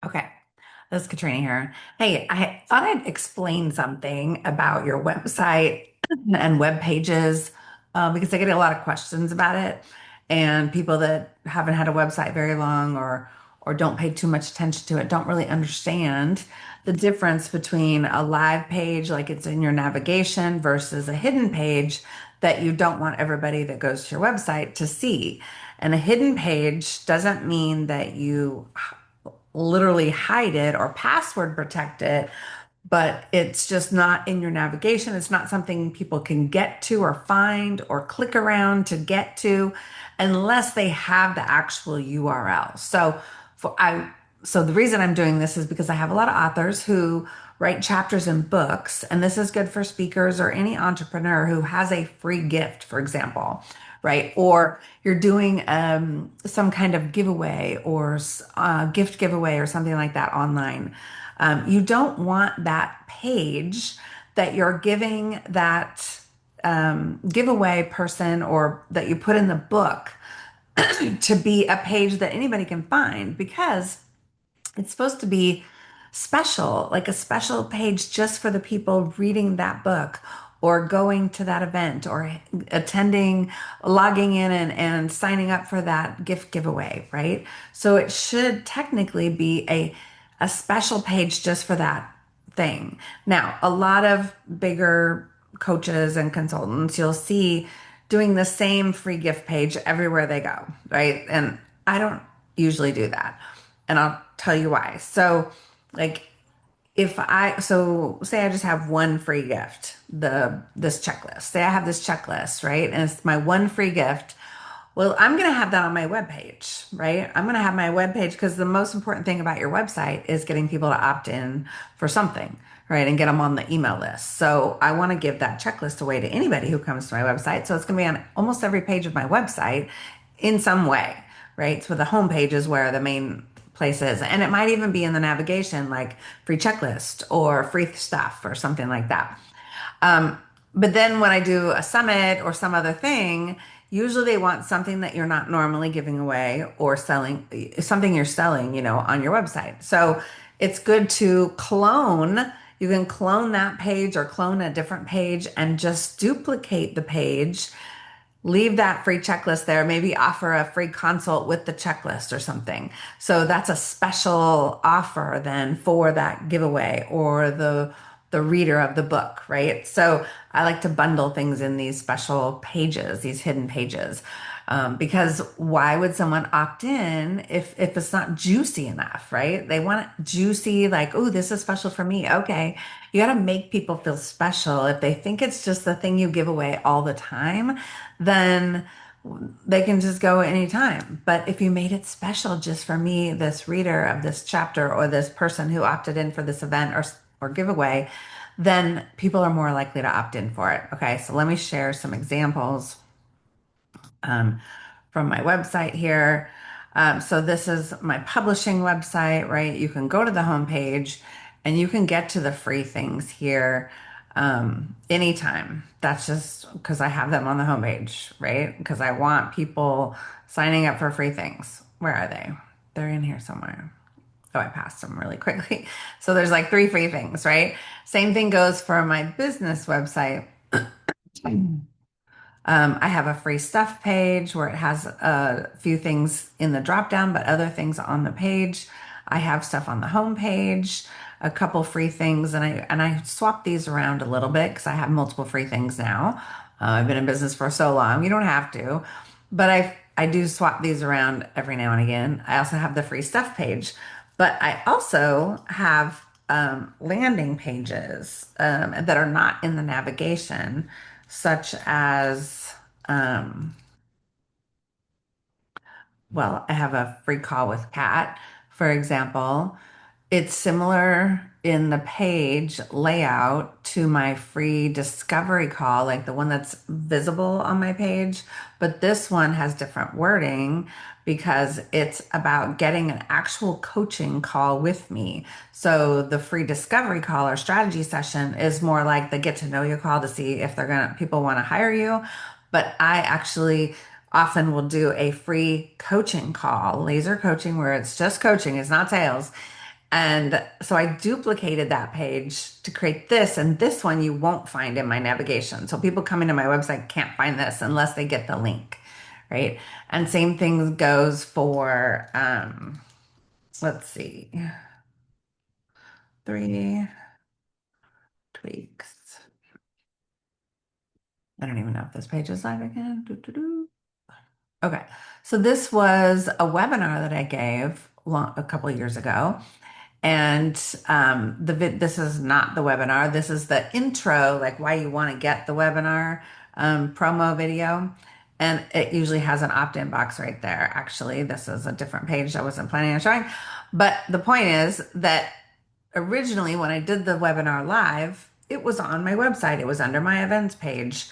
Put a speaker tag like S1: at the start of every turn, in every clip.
S1: Okay, this is Katrina here. Hey, I thought I'd explain something about your website and web pages because I get a lot of questions about it, and people that haven't had a website very long or don't pay too much attention to it don't really understand the difference between a live page, like it's in your navigation, versus a hidden page that you don't want everybody that goes to your website to see. And a hidden page doesn't mean that you literally hide it or password protect it, but it's just not in your navigation. It's not something people can get to or find or click around to get to unless they have the actual URL. For I so the reason I'm doing this is because I have a lot of authors who write chapters in books, and this is good for speakers or any entrepreneur who has a free gift, for example, right? Or you're doing some kind of giveaway or gift giveaway or something like that online. You don't want that page that you're giving that giveaway person or that you put in the book to be a page that anybody can find because it's supposed to be special, like a special page just for the people reading that book or going to that event or attending, logging in and signing up for that gift giveaway, right? So it should technically be a special page just for that thing. Now, a lot of bigger coaches and consultants you'll see doing the same free gift page everywhere they go, right? And I don't usually do that. And I'll tell you why. So, like so say I just have one free gift, this checklist. Say I have this checklist, right? And it's my one free gift. Well, I'm going to have that on my webpage, right? I'm going to have my webpage because the most important thing about your website is getting people to opt in for something, right? And get them on the email list. So I want to give that checklist away to anybody who comes to my website. So it's going to be on almost every page of my website in some way, right? So the home page is where the main place is. And it might even be in the navigation, like free checklist or free stuff or something like that. Um, but then when I do a summit or some other thing, usually they want something that you're not normally giving away or selling, something you're selling, on your website. So it's good to clone. You can clone that page or clone a different page and just duplicate the page, leave that free checklist there, maybe offer a free consult with the checklist or something. So that's a special offer then for that giveaway or the reader of the book, right? So I like to bundle things in these special pages, these hidden pages. Because why would someone opt in if it's not juicy enough, right? They want it juicy, like, oh, this is special for me. Okay. You got to make people feel special. If they think it's just the thing you give away all the time, then they can just go anytime. But if you made it special just for me, this reader of this chapter or this person who opted in for this event or giveaway, then people are more likely to opt in for it. Okay, so let me share some examples um, from my website here. So this is my publishing website, right? You can go to the homepage and you can get to the free things here anytime. That's just because I have them on the homepage, right? Because I want people signing up for free things. Where are they? They're in here somewhere. Oh, I passed them really quickly. So there's like three free things, right? Same thing goes for my business website. I have a free stuff page where it has a few things in the drop down, but other things on the page. I have stuff on the home page, a couple free things, and I swap these around a little bit because I have multiple free things now. I've been in business for so long, you don't have to, but I do swap these around every now and again. I also have the free stuff page, but I also have landing pages that are not in the navigation such as, um, well, I have a free call with Kat, for example. It's similar in the page layout to my free discovery call, like the one that's visible on my page. But this one has different wording because it's about getting an actual coaching call with me. So the free discovery call or strategy session is more like the get to know you call to see if people want to hire you. But I actually often will do a free coaching call, laser coaching, where it's just coaching, it's not sales, And so I duplicated that page to create this, and this one you won't find in my navigation. So people coming to my website can't find this unless they get the link, right? And same thing goes for, let's see, three tweaks. I don't even know if this page is live again. Doo. Okay, so this was a webinar that I gave a couple of years ago. And this is not the webinar. This is the intro, like why you want to get the webinar promo video. And it usually has an opt-in box right there. Actually, this is a different page I wasn't planning on showing. But the point is that originally when I did the webinar live, it was on my website. It was under my events page.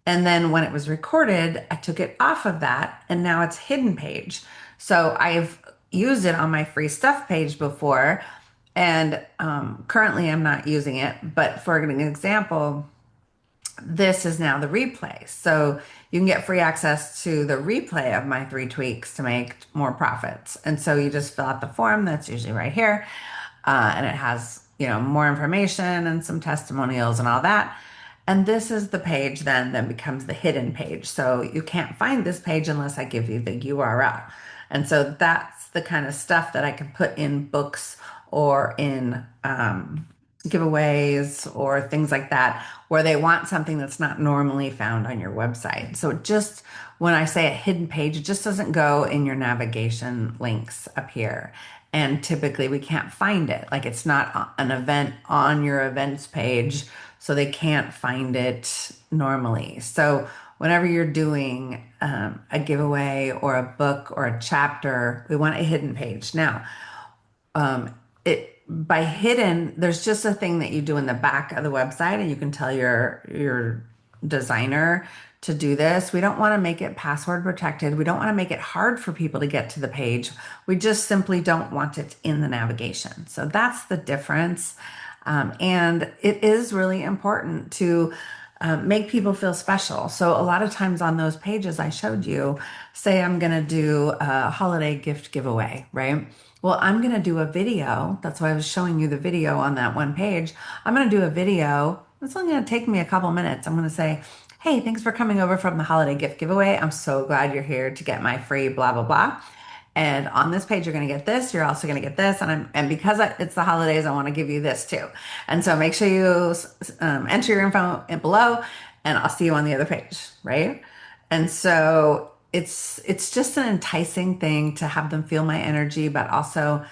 S1: And then when it was recorded, I took it off of that and now it's hidden page. So I've used it on my free stuff page before, and currently I'm not using it. But for an example, this is now the replay. So you can get free access to the replay of my 3 tweaks to make more profits. And so you just fill out the form that's usually right here. And it has, more information and some testimonials and all that. And this is the page then that becomes the hidden page. So you can't find this page unless I give you the URL. And so that's the kind of stuff that I can put in books or in giveaways or things like that, where they want something that's not normally found on your website. So just when I say a hidden page, it just doesn't go in your navigation links up here. And typically we can't find it. Like it's not an event on your events page, so they can't find it normally. So whenever you're doing a giveaway or a book or a chapter, we want a hidden page. Now, it by hidden, there's just a thing that you do in the back of the website, and you can tell your designer to do this. We don't want to make it password protected. We don't want to make it hard for people to get to the page. We just simply don't want it in the navigation. So that's the difference. And it is really important to make people feel special. So a lot of times on those pages I showed you, say I'm going to do a holiday gift giveaway, right? Well, I'm going to do a video. That's why I was showing you the video on that one page. I'm going to do a video. It's only going to take me a couple minutes. I'm going to say, hey, thanks for coming over from the holiday gift giveaway. I'm so glad you're here to get my free blah, blah, blah. And on this page, you're going to get this. You're also going to get this. And because it's the holidays, I want to give you this too. And so make sure you enter your info in below, and I'll see you on the other page, right? And so it's just an enticing thing to have them feel my energy, but also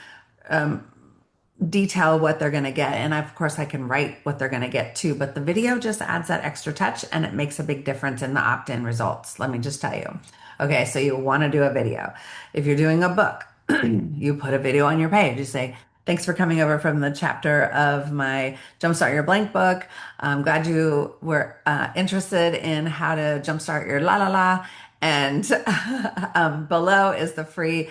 S1: detail what they're going to get. And of course, I can write what they're going to get too. But the video just adds that extra touch, and it makes a big difference in the opt-in results. Let me just tell you. Okay, so you want to do a video. If you're doing a book, you put a video on your page. You say, thanks for coming over from the chapter of my Jumpstart Your Blank book. I'm glad you were interested in how to jumpstart your la la la. And below is the free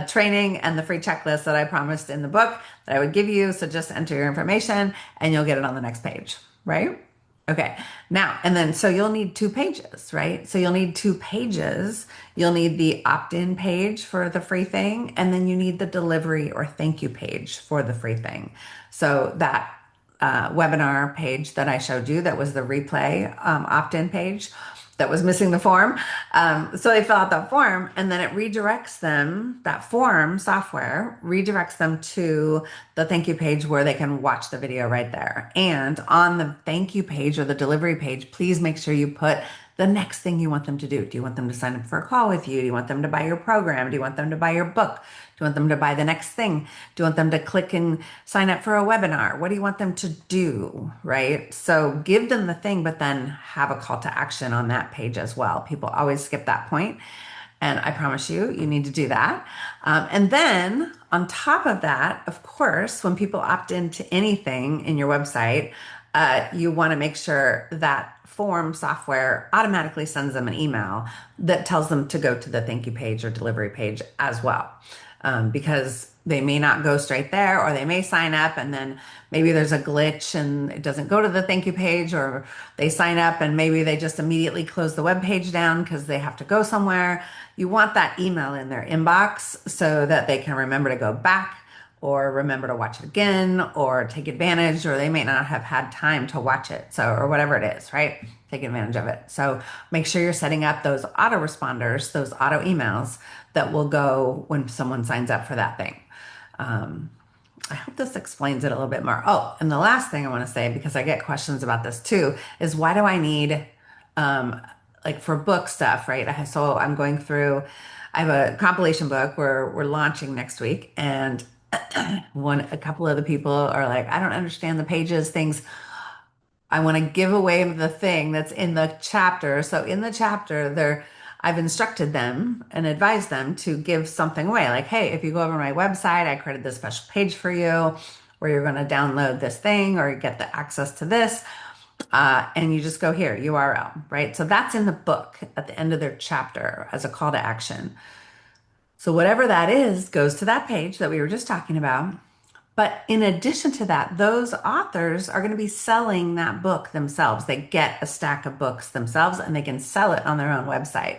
S1: training and the free checklist that I promised in the book that I would give you. So just enter your information and you'll get it on the next page, right? Okay, now, and then, so you'll need 2 pages, right? So you'll need 2 pages. You'll need the opt-in page for the free thing, and then you need the delivery or thank you page for the free thing. So that webinar page that I showed you, that was the replay opt-in page, that was missing the form. So they fill out that form, and then it redirects them, that form software redirects them to the thank you page where they can watch the video right there. And on the thank you page or the delivery page, please make sure you put the next thing you want them to do. Do you want them to sign up for a call with you? Do you want them to buy your program? Do you want them to buy your book? Do you want them to buy the next thing? Do you want them to click and sign up for a webinar? What do you want them to do, right? So give them the thing, but then have a call to action on that page as well. People always skip that point. And I promise you, you need to do that. And then on top of that, of course, when people opt into anything in your website, you want to make sure that form software automatically sends them an email that tells them to go to the thank you page or delivery page as well. Because they may not go straight there, or they may sign up and then maybe there's a glitch and it doesn't go to the thank you page, or they sign up and maybe they just immediately close the web page down because they have to go somewhere. You want that email in their inbox so that they can remember to go back or remember to watch it again or take advantage, or they may not have had time to watch it. So, or whatever it is, right? Take advantage of it. So make sure you're setting up those autoresponders, those auto emails that will go when someone signs up for that thing. Um, I hope this explains it a little bit more. Oh, and the last thing I want to say, because I get questions about this too, is why do I need, um, like for book stuff, right? So I'm going through, I have a compilation book where we're launching next week, and a couple of the people are like, I don't understand the pages, things. I want to give away the thing that's in the chapter. So in the chapter, I've instructed them and advised them to give something away. Like, hey, if you go over to my website, I created this special page for you where you're going to download this thing or get the access to this. And you just go here, URL, right? So that's in the book at the end of their chapter as a call to action. So whatever that is goes to that page that we were just talking about. But in addition to that, those authors are going to be selling that book themselves. They get a stack of books themselves and they can sell it on their own website.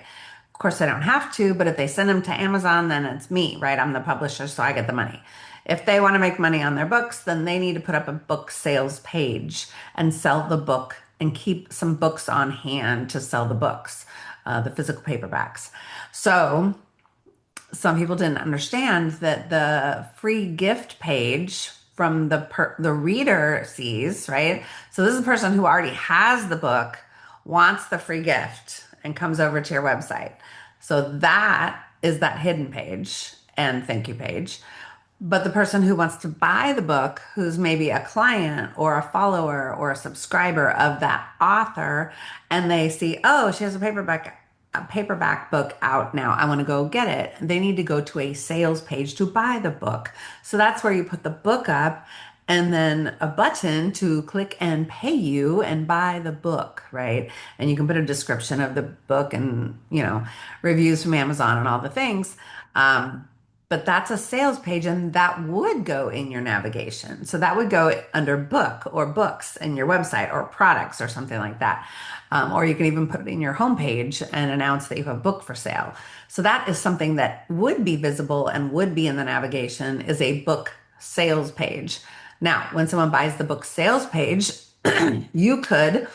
S1: Of course, they don't have to, but if they send them to Amazon, then it's me, right? I'm the publisher, so I get the money. If they want to make money on their books, then they need to put up a book sales page and sell the book and keep some books on hand to sell the books, the physical paperbacks. So some people didn't understand that the free gift page from the reader sees, right? So this is a person who already has the book, wants the free gift, and comes over to your website. So that is that hidden page and thank you page. But the person who wants to buy the book, who's maybe a client or a follower or a subscriber of that author, and they see, oh, she has a paperback book out now. I want to go get it. They need to go to a sales page to buy the book. So that's where you put the book up and then a button to click and pay you and buy the book, right? And you can put a description of the book and, reviews from Amazon and all the things. But that's a sales page and that would go in your navigation. So that would go under book or books in your website or products or something like that. Or you can even put it in your homepage and announce that you have a book for sale. So that is something that would be visible and would be in the navigation is a book sales page. Now, when someone buys the book sales page, you could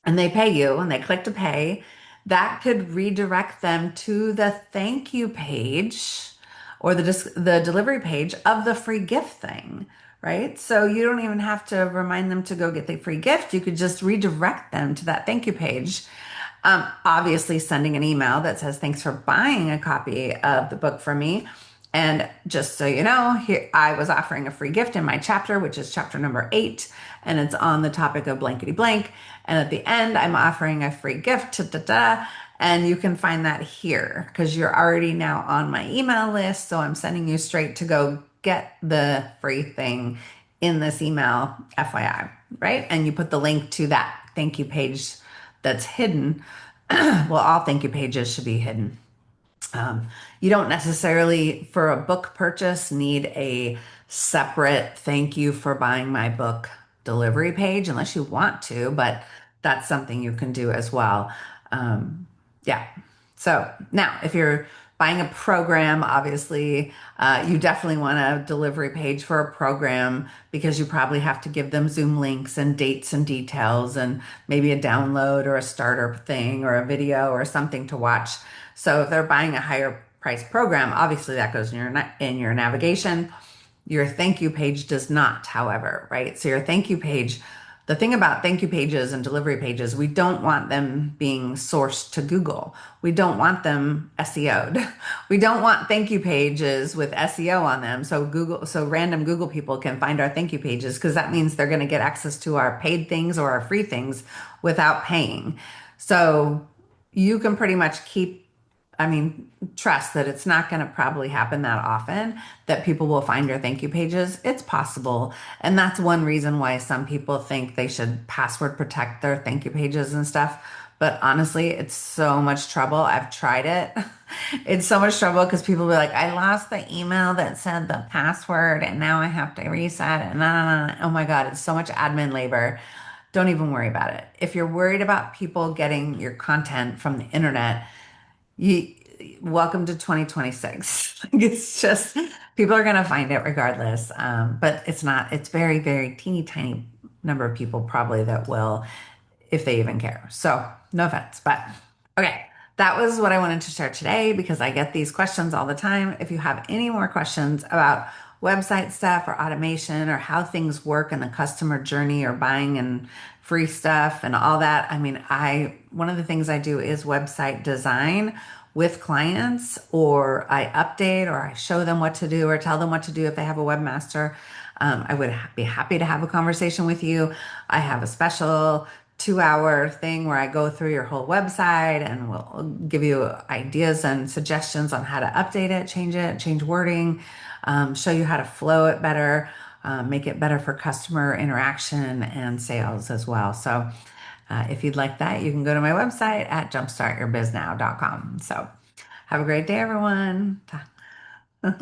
S1: and they pay you and they click to pay, that could redirect them to the thank you page or the delivery page of the free gift thing, right? So you don't even have to remind them to go get the free gift. You could just redirect them to that thank you page. Obviously, sending an email that says, thanks for buying a copy of the book from me. And just so you know, here I was offering a free gift in my chapter, which is chapter number 8, and it's on the topic of blankety blank. And at the end, I'm offering a free gift, da, da, da, and you can find that here because you're already now on my email list. So I'm sending you straight to go get the free thing in this email, FYI, right? And you put the link to that thank you page that's hidden. Well, all thank you pages should be hidden. You don't necessarily, for a book purchase, need a separate thank you for buying my book delivery page unless you want to, but that's something you can do as well. Yeah. So now, if you're buying a program, obviously, you definitely want a delivery page for a program because you probably have to give them Zoom links and dates and details and maybe a download or a starter thing or a video or something to watch. So if they're buying a higher price program, obviously that goes in your navigation. Your thank you page does not, however, right? So your thank you page, the thing about thank you pages and delivery pages, we don't want them being sourced to Google. We don't want them SEO'd. We don't want thank you pages with SEO on them. So random Google people can find our thank you pages because that means they're going to get access to our paid things or our free things without paying. So you can pretty much trust that it's not going to probably happen that often that people will find your thank you pages. It's possible. And that's one reason why some people think they should password protect their thank you pages and stuff. But honestly, it's so much trouble. I've tried it. It's so much trouble because people be like, I lost the email that said the password and now I have to reset it. And oh my God, it's so much admin labor. Don't even worry about it. If you're worried about people getting your content from the internet, welcome to 2026. Like, it's just people are gonna find it regardless. But it's not, it's very, very teeny tiny number of people probably that will, if they even care. So no offense, but okay. That was what I wanted to share today because I get these questions all the time. If you have any more questions about website stuff or automation or how things work in the customer journey or buying and free stuff and all that, I mean, one of the things I do is website design with clients, or I update or I show them what to do or tell them what to do if they have a webmaster. I would be happy to have a conversation with you. I have a special 2 hour thing where I go through your whole website and will give you ideas and suggestions on how to update it, change wording, show you how to flow it better, make it better for customer interaction and sales as well. So if you'd like that, you can go to my website at jumpstartyourbiznow.com. So have a great day, everyone.